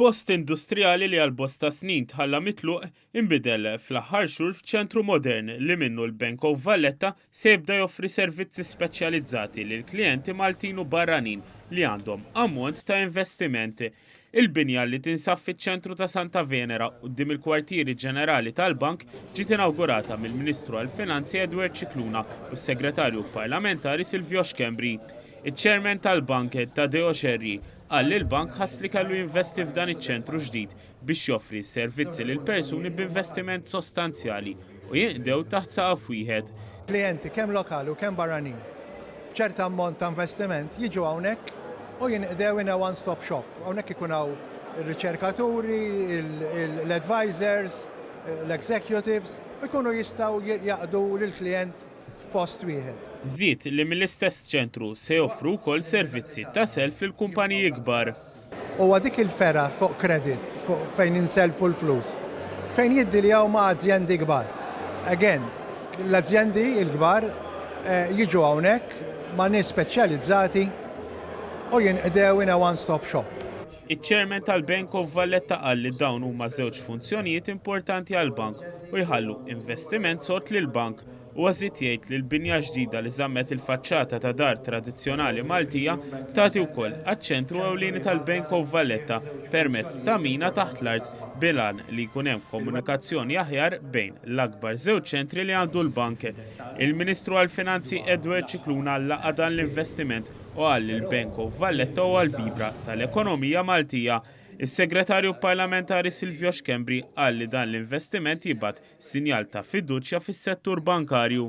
Post industrijali li għal bosta snin tħalla mitluq inbidel fl-aħħar xhur f'ċentru modern li minnu l-Bank of Valletta se jibda joffri servizzi speċjalizzati lil klijenti Maltin u barranin li għandhom ammont ta' investimenti. Il-binja li tinsab fiċ-ċentru ta' Santa Venera quddiem il-kwartieri ġenerali tal-bank ġiet inaugurata mill-Ministru għall-Finanzi Edward Cicluna u s-Segretarju Parlamentari Silvio Xkembri. Iċ-Chairman tal-bank Tadeo Xerri qal li l-bank ħass li kellu jinvesti f'dan iċ-ċentru ġdid biex joffri servizzi lil persuni b'investiment sostanzjali u jinqdew taħt saqaf wieħed. Klijenti kemm lokali u kemm barranin b'ċerta ammont ta' investiment jiġu hawnhekk u jinqdew in a one-stop shop. Hawnhekk ikun hawn ir-riċerkaturi, l-advisors, l-executives u jkunu jistgħu jaqdu lill-klijent f'post wieħed. Żied li mill-istess ċentru se joffru wkoll servizzi ta' self lil kumpaniji kbar. Huwa dik il-fera fuq kredit, fuq fejn inselfu l-flus, fejn jiddiljaw ma' azzjendi kbar. Again, l-azzjendi l-kbar jiġu hawnhekk ma' nies speċjalizzati u jinqdew in a one-stop shop. Iċ-Chairman tal-Bank of Valletta qal li dawn huma żewġ funzjonijiet importanti għall-bank u jħallu investiment sod lill-bank u għażiet jgħid li l-binja ġdida li żammet il-faċċata ta' dar tradizzjonali Maltija tagħti wkoll għaċ-ċentru ewlieni tal-Bank of Valletta permezz ta' mina taħt l-art bilan li jkun hemm komunikazzjoni aħjar bejn l-akbar żewġ ċentri li għandu l-bank. Il-Ministru għall-Finanzi Edward Cicluna laqa dan l-investiment u qal li l-Bank of Valletta huwa l-vibra tal-ekonomija Maltija. Is-Segretarju Parlamentari Silvio Xkembri qal li dan l-investiment jibgħat sinjal ta' fiduċja fis-settur bankarju.